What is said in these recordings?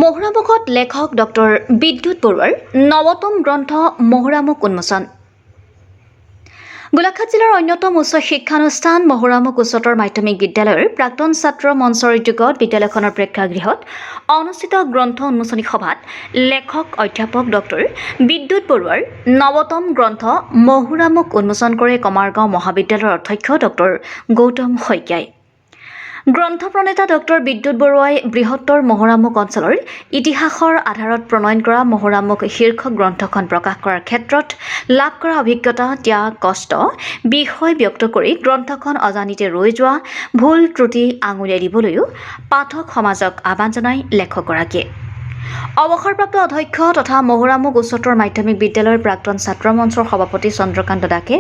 মহুৰামুখত লেখক ডক্টৰ বিদ্যুৎ বৰুৱাৰ নৱতম গ্ৰন্থ মহুৰামুখ উন্মোচন। গোলাঘাট জিলাৰ অন্যতম উচ্চ শিক্ষানুষ্ঠান মহুৰামুখ উচ্চতৰ মাধ্যমিক বিদ্যালয়ৰ প্ৰাক্তন ছাত্ৰ মঞ্চৰ উদ্যোগত বিদ্যালয়খনৰ প্ৰেক্ষাগৃহত অনুষ্ঠিত গ্ৰন্থ উন্মোচনী সভাত লেখক অধ্যাপক ডক্টৰ বিদ্যুৎ বৰুৱাৰ নৱতম গ্ৰন্থ মহুৰামুখ উন্মোচন কৰে কমাৰগাঁও মহাবিদ্যালয়ৰ অধ্যক্ষ ডক্টৰ গৌতম শইকীয়াই। গ্ৰন্থ প্ৰণেতা ডক্টৰ বিদ্যুৎ বৰুৱাই বৃহত্তৰ মহুৰামুখ অঞ্চলৰ ইতিহাসৰ আধাৰত প্ৰণয়ন কৰা মহুৰামুখ শীৰ্ষক গ্ৰন্থখন প্ৰকাশ কৰাৰ ক্ষেত্ৰত লাভ কৰা অভিজ্ঞতা, ত্যাগ, কষ্ট বিষয় ব্যক্ত কৰি গ্ৰন্থখন অজানিতে ৰৈ যোৱা ভুল ত্ৰুটি আঙুলিয়াই দিবলৈও পাঠক সমাজক আহ্বান জনায় লেখকগৰাকীয়ে। অৱসৰপ্ৰাপ্ত অধ্যক্ষ তথা মহুৰামুখ উচ্চতৰ মাধ্যমিক বিদ্যালয়ৰ প্ৰাক্তন ছাত্ৰ মঞ্চৰ সভাপতি চন্দ্ৰকান্ত দাসে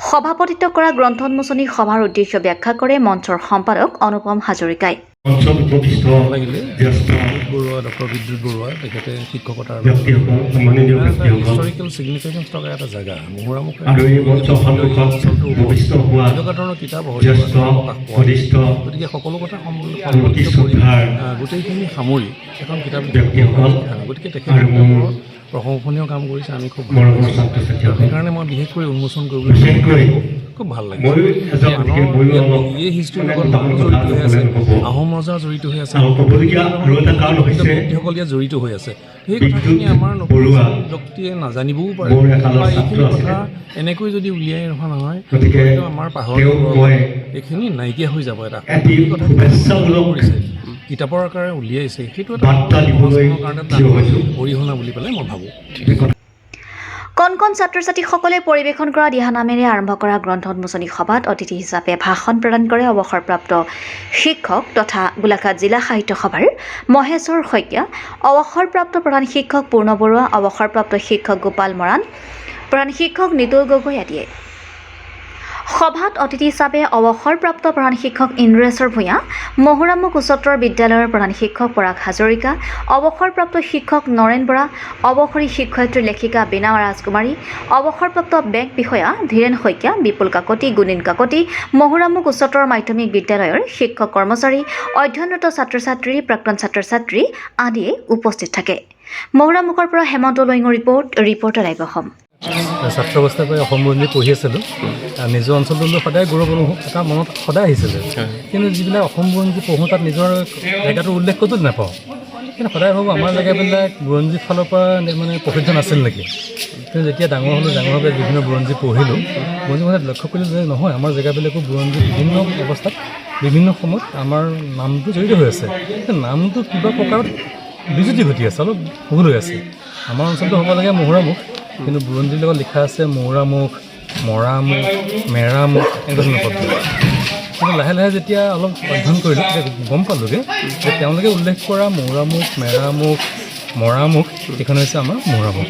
সভাপতিত্ব কৰা গ্ৰন্থ উন্মোচনী সভাৰ উদ্দেশ্য ব্যাখ্যা কৰে মঞ্চৰ সম্পাদক অনুপম হাজৰিকাই। ডক্টৰ বিদ্যুৎ বৰুৱা তেখেতে শিক্ষকতাৰ হিষ্টৰিকেল ছিগনিফিকেঞ্চ থকা এটা জেগা মহুৰামুখ ধৰণৰ কিতাপ গতিকে সকলো কথা গোটেইখিনি সামৰি এখন কিতাপ গতিকে তেখেতে প্ৰশংসনীয় কাম কৰিছে, আমি খুব ভাল পাইছোঁ। সেইকাৰণে মই বিশেষকৈ উন্মোচন কৰিবলৈ খুব ভাল লাগে। এই হিষ্ট্ৰীৰ লগত মানুহ জড়িত হৈ আছে, আহোম ৰজা জড়িত হৈ আছে, ব্যক্তিসকল ইয়াত জড়িত হৈ আছে। সেই কথাখিনি আমাৰ নতুন ব্যক্তিয়ে নাজানিবও পাৰে বা এইখিনি কথা এনেকৈ যদি উলিয়াই ৰখা নহয় হয়তো আমাৰ পাহৰি এইখিনি নাইকিয়া হৈ যাব। এটা কথা কৰিছে কিতাপৰ আকাৰে উলিয়াইছে, সেইটো এটা কাৰণে অৰিহণা বুলি পেলাই মই ভাবোঁ। কণ কণ ছাত্ৰ ছাত্ৰীসকলে পৰিৱেশন কৰা দিহানামেৰে আৰম্ভ কৰা গ্ৰন্থ উন্মোচনী সভাত অতিথি হিচাপে ভাষণ প্ৰদান কৰে অৱসৰপ্ৰাপ্ত শিক্ষক তথা গোলাঘাট জিলা সাহিত্য সভাৰ মহেশ্বৰ শইকীয়া, অৱসৰপ্ৰাপ্ত প্ৰধান শিক্ষক পূৰ্ণ বৰুৱা, অৱসৰপ্ৰাপ্ত শিক্ষক গোপাল মৰাণ, প্ৰধান শিক্ষক নিতুল গগৈ আদিয়ে। সভাত অতিথি হিচাপে অৱসৰপ্ৰাপ্ত প্ৰধান শিক্ষক ইন্দ্ৰেশ্বৰ ভূঞা, মহুৰামুখ উচ্চতৰ বিদ্যালয়ৰ প্ৰধান শিক্ষক পৰাগ হাজৰিকা, অৱসৰপ্ৰাপ্ত শিক্ষক নৰেন বৰা, অৱসৰী শিক্ষয়িত্ৰী লেখিকা বীণা ৰাজকুমাৰী, অৱসৰপ্ৰাপ্ত বেংক বিষয়া ধীৰেন শইকীয়া, বিপুল কাকতি, গুণীন কাকতি, মহুৰামুখ উচ্চতৰ মাধ্যমিক বিদ্যালয়ৰ শিক্ষক কৰ্মচাৰী, অধ্যয়নৰত ছাত্ৰ ছাত্ৰী, প্ৰাক্তন ছাত্ৰ ছাত্ৰী আদিয়ে উপস্থিত থাকে। মহুৰামুখৰ পৰা হেমন্ত লৈঙৰ ৰিপৰ্টাৰ লাইভ অসম। ছাত্ৰ অৱস্থাৰ পৰাই অসম বুৰঞ্জী পঢ়ি আছিলোঁ। নিজৰ অঞ্চলটোলৈ সদায় গৌৰৱ অনুভৱ এটা মনত সদায় আহিছিলে, কিন্তু যিবিলাক অসম বুৰঞ্জী পঢ়োঁ তাত নিজৰ জেগাটোৰ উল্লেখ ক'তো নাপাওঁ। কিন্তু সদায় ভাবোঁ আমাৰ জেগাবিলাক বুৰঞ্জীৰ ফালৰ পৰা মানে প্ৰসিদ্ধ নাছিল নেকি। কিন্তু যেতিয়া ডাঙৰ হ'লে বিভিন্ন বুৰঞ্জী পঢ়িলোঁ, বুৰঞ্জী মানে লক্ষ্য কৰিলোঁ যে নহয়, আমাৰ জেগাবিলাকো বুৰঞ্জী বিভিন্ন অৱস্থাত বিভিন্ন সময়ত আমাৰ নামটো জড়িত হৈ আছে। কিন্তু নামটো কিবা প্ৰকাৰত বিজুতি ঘটি আছে, অলপ ভুল হৈ আছে। আমাৰ অঞ্চলটো হ'ব লাগে মহুৰামুখ, কিন্তু বুৰঞ্জীৰ লগত লিখা আছে মৌৰামুখ, মৰামুখ, মেৰামুখ এনেকুৱা ধৰণৰ পদ্ধতি। কিন্তু লাহে লাহে যেতিয়া অলপ অধ্যয়ন কৰিলোঁ তেতিয়া গম পালোঁগৈ যে তেওঁলোকে উল্লেখ কৰা মৌৰামুখ, মেৰামুখ, মৰামুখ এইখন হৈছে আমাৰ মহুৰামুখ।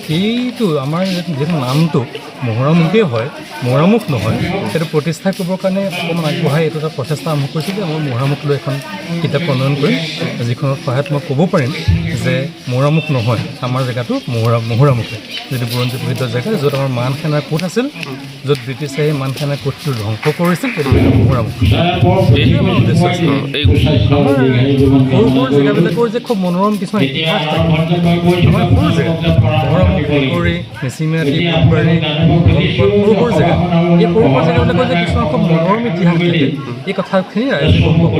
সেইটো আমাৰ যিহেতু নামটো মহুৰামুখেই হয়, মৰামুখ নহয়, সেইটো প্ৰতিষ্ঠা কৰিবৰ কাৰণে অকণমান আগবঢ়াই এইটো এটা প্ৰচেষ্টা আৰম্ভ কৰিছোঁ যে মই মহুৰামুখ লৈ এখন কিতাপ প্ৰণয়ন কৰিম, যিখনৰ সহায়ত মই ক'ব পাৰিম যে মৌৰামুখ নহয়, আমাৰ জেগাটো মহুৰামুখে, যিটো বুৰঞ্জী প্ৰসিদ্ধ জেগা, য'ত আমাৰ মান সেনাৰ কোট আছিল, য'ত ব্ৰিটিছে সেই মান সেনাৰ কোটটো ধ্বংস কৰিছিল, সেইটো মহুৰামুখ। সৰু সৰু জেগাবিলাকৰ যে খুব মনোৰম কিছুমান ইতিহাস থাকে, আমাৰ সৰু জেগা মহুৰামুখ, ফুলকুৰি, মিচিংমাটি, ফুলবাৰী, সৰু সৰু জেগা, এই সৰু সৰু জেগাবিলাকৰ যে কিছুমান খুব মনোৰম ইতিহাস থাকে, এই কথাখিনি ৰাইজে গম পাব।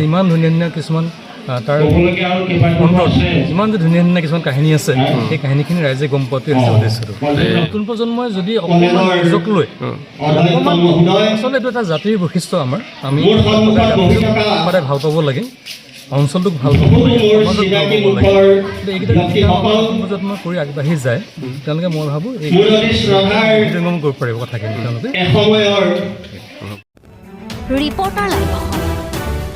ইমান ধুনীয়া ধুনীয়া কিছুমান তাৰ অন্তৰত ইমান যে ধুনীয়া ধুনীয়া কিছুমান কাহিনী আছে, সেই কাহিনীখিনি ৰাইজে গম পোৱাটোৱে হৈছে উদ্দেশ্যটো। নতুন প্ৰজন্মই যদি অকণমান নিজক লৈ অকণমান, আচলতে এইটো এটা জাতিৰ বৈশিষ্ট্য আমাৰ, আমি সদায় ভাল পাব লাগে, অঞ্চলটোক ভাল পাব লাগে, সমাজক ভাল পাব লাগে। এইকেইটা প্ৰজন্ম কৰি আগবাঢ়ি যায়, তেওঁলোকে মই ভাবোঁ এই কৰিব পাৰিব কথাখিনি তেওঁলোকে। Reporter live Assam.